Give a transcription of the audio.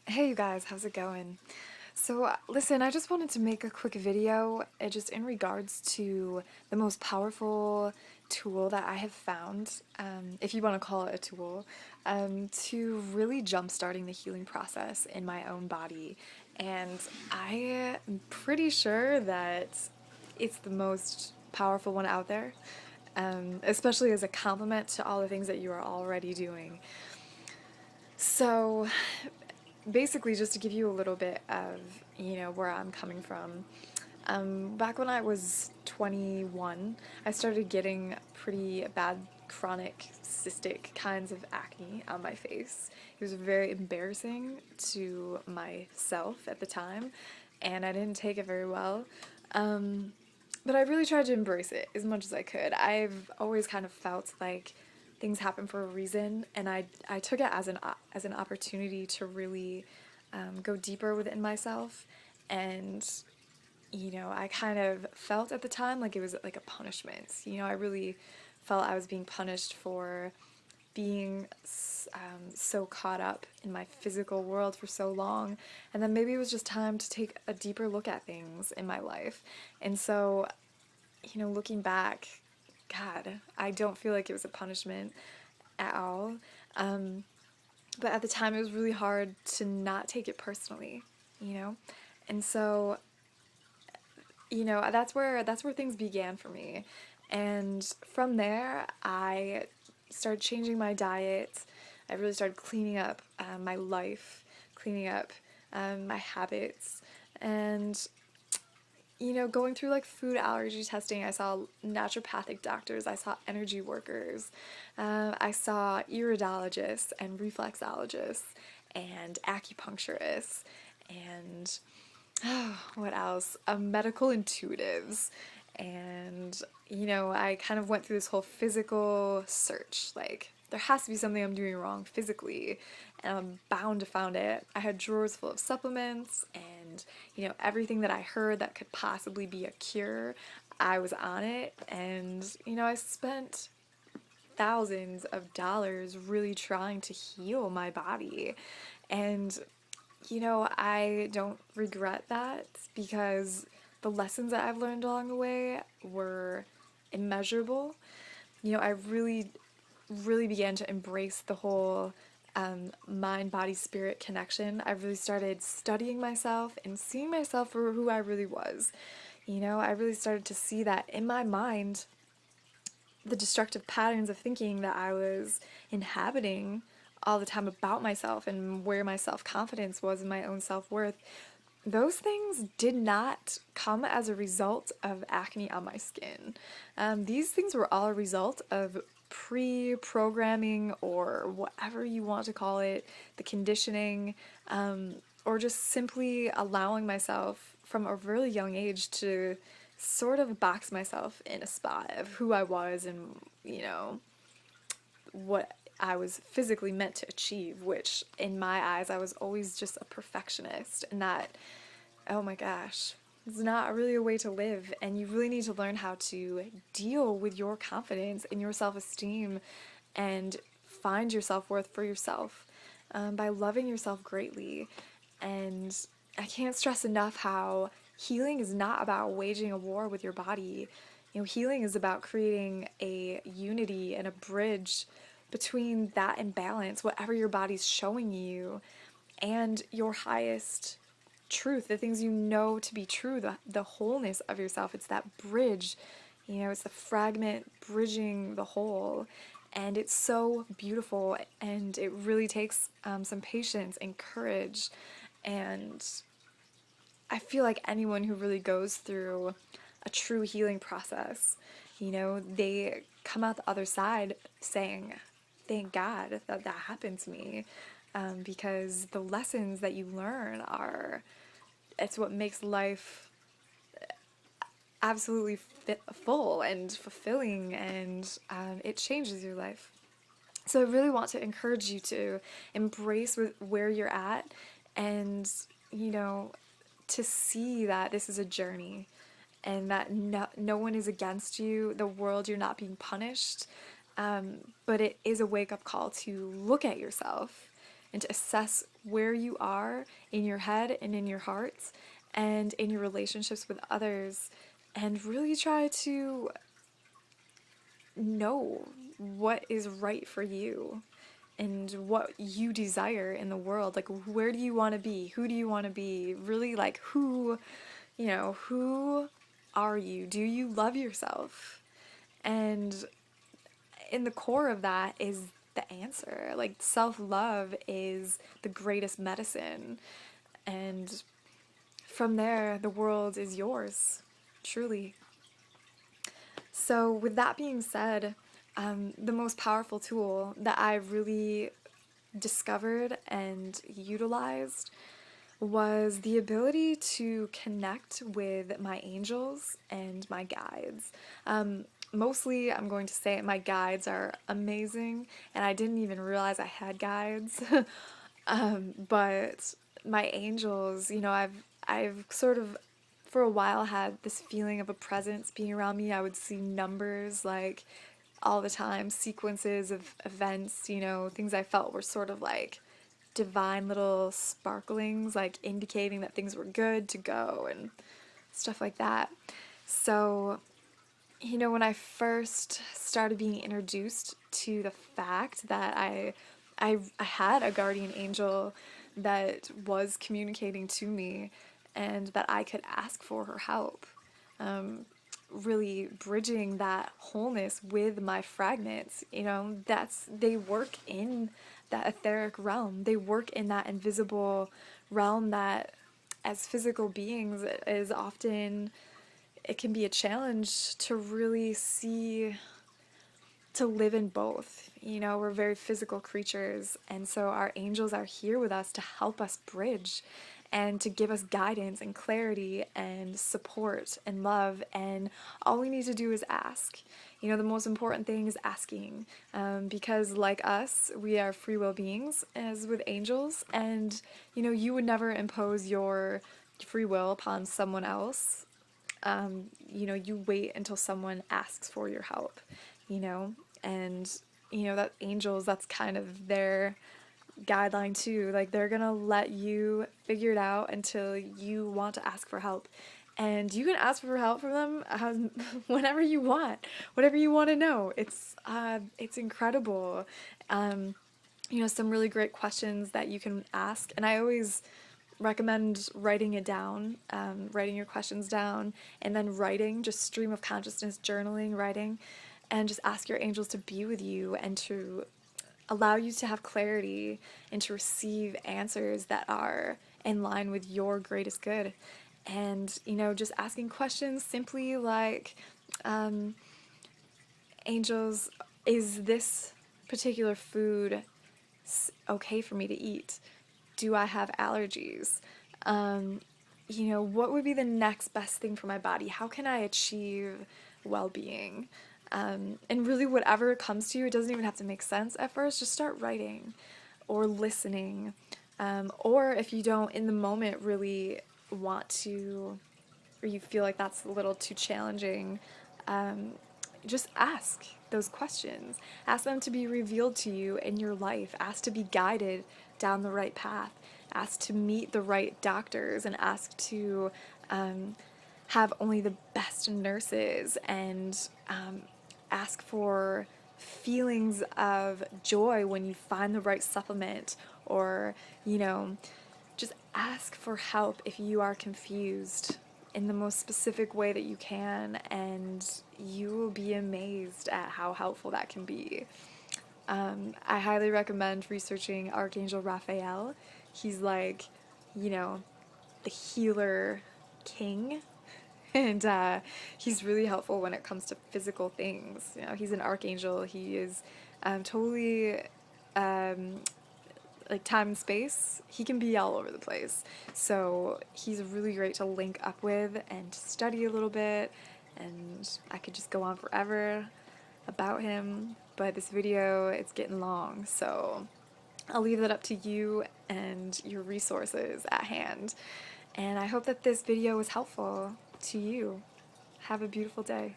Hey you guys, how's it going? Listen, I just wanted to make a quick video just in regards to the most powerful tool that I have found, if you want to call it a tool, to really jumpstarting the healing process in my own body. And I am pretty sure that it's the most powerful one out there, especially as a complement to all the things that you are already doing. So, basically, just to give you a little bit of, where I'm coming from. Back when I was 21, I started getting pretty bad chronic cystic kinds of acne on my face. It was very embarrassing to myself at the time, and I didn't take it very well. But I really tried to embrace it as much as I could. I've always kind of felt like things happen for a reason, and I took it as an opportunity to really go deeper within myself. And I kind of felt at the time like it was like a punishment. I really felt I was being punished for being so caught up in my physical world for so long, and then maybe it was just time to take a deeper look at things in my life. And so, looking back, God, I don't feel like it was a punishment at all. But at the time, it was really hard to not take it personally, you know? And so, that's where things began for me. And from there, I started changing my diet. I really started cleaning up my life, cleaning up my habits, and going through like food allergy testing. I saw naturopathic doctors, I saw energy workers, I saw iridologists and reflexologists and acupuncturists and what else? Medical intuitives. And, I kind of went through this whole physical search. Like, there has to be something I'm doing wrong physically, and I'm bound to find it. I had drawers full of supplements and, everything that I heard that could possibly be a cure. I was on it, and, I spent thousands of dollars really trying to heal my body. And I don't regret that because the lessons that I've learned along the way were immeasurable. I really began to embrace the whole mind, body, spirit connection. I really started studying myself and seeing myself for who I really was. I really started to see that in my mind, the destructive patterns of thinking that I was inhabiting all the time about myself and where my self confidence was and my own self worth, those things did not come as a result of acne on my skin. These things were all a result of pre programming, or whatever you want to call it, the conditioning, or just simply allowing myself from a really young age to sort of box myself in a spot of who I was and, what I was physically meant to achieve, which in my eyes, I was always just a perfectionist. And that, oh my gosh, it's not really a way to live. And you really need to learn how to deal with your confidence and your self esteem and find your self worth for yourself by loving yourself greatly. And I can't stress enough how healing is not about waging a war with your body. Healing is about creating a unity and a bridge between that imbalance, whatever your body's showing you, and your highest truth, the things you know to be true, the wholeness of yourself. It's that bridge, it's the fragment bridging the whole. And it's so beautiful, and it really takes some patience and courage. And I feel like anyone who really goes through a true healing process, they come out the other side saying, thank God that that happened to me. Because the lessons that you learn it's what makes life absolutely full and fulfilling, and it changes your life. So I really want to encourage you to embrace where you're at, and, to see that this is a journey, and that no one is against you, the world, you're not being punished. But it is a wake up call to look at yourself and to assess where you are in your head and in your heart and in your relationships with others, and really try to know what is right for you and what you desire in the world. Like, where do you want to be? Who do you want to be? Really, like, who are you? Do you love yourself? And in the core of that is the answer. Like, self-love is the greatest medicine. And from there, the world is yours, truly. So with that being said, the most powerful tool that I really discovered and utilized was the ability to connect with my angels and my guides. Mostly, I'm going to say my guides are amazing, and I didn't even realize I had guides. But my angels, I've sort of for a while had this feeling of a presence being around me. I would see numbers like all the time, sequences of events, things I felt were sort of like divine little sparklings, like indicating that things were good to go and stuff like that. So, when I first started being introduced to the fact that I had a guardian angel that was communicating to me and that I could ask for her help, really bridging that wholeness with my fragments, they work in that etheric realm. They work in that invisible realm that as physical beings is often, it can be a challenge to really see, to live in both. We're very physical creatures, and so our angels are here with us to help us bridge and to give us guidance and clarity and support and love, and all we need to do is ask. The most important thing is asking, because like us, we are free will beings, as with angels, and you would never impose your free will upon someone else. You wait until someone asks for your help, and that angels, that's kind of their guideline too. Like, they're gonna let you figure it out until you want to ask for help, and you can ask for help from them whenever you want, whatever you want to know. It's incredible. Some really great questions that you can ask, and I always recommend writing it down, writing your questions down, and then writing, just stream of consciousness, journaling, writing, and just ask your angels to be with you and to allow you to have clarity and to receive answers that are in line with your greatest good. And, just asking questions simply like, angels, is this particular food okay for me to eat? Do I have allergies? What would be the next best thing for my body? How can I achieve well-being? And really, whatever comes to you, it doesn't even have to make sense at first. Just start writing or listening. Or if you don't, in the moment, really want to, or you feel like that's a little too challenging, just ask those questions. Ask them to be revealed to you in your life. Ask to be guided down the right path. Ask to meet the right doctors, and ask to have only the best nurses, and ask for feelings of joy when you find the right supplement, or, just ask for help if you are confused in the most specific way that you can, and you will be amazed at how helpful that can be. I highly recommend researching Archangel Raphael. He's like, the healer king, and he's really helpful when it comes to physical things. He's an archangel. He is totally like time and space. He can be all over the place. So he's really great to link up with and to study a little bit. And I could just go on forever about him, but this video, it's getting long, so I'll leave that up to you and your resources at hand. And I hope that this video was helpful to you. Have a beautiful day.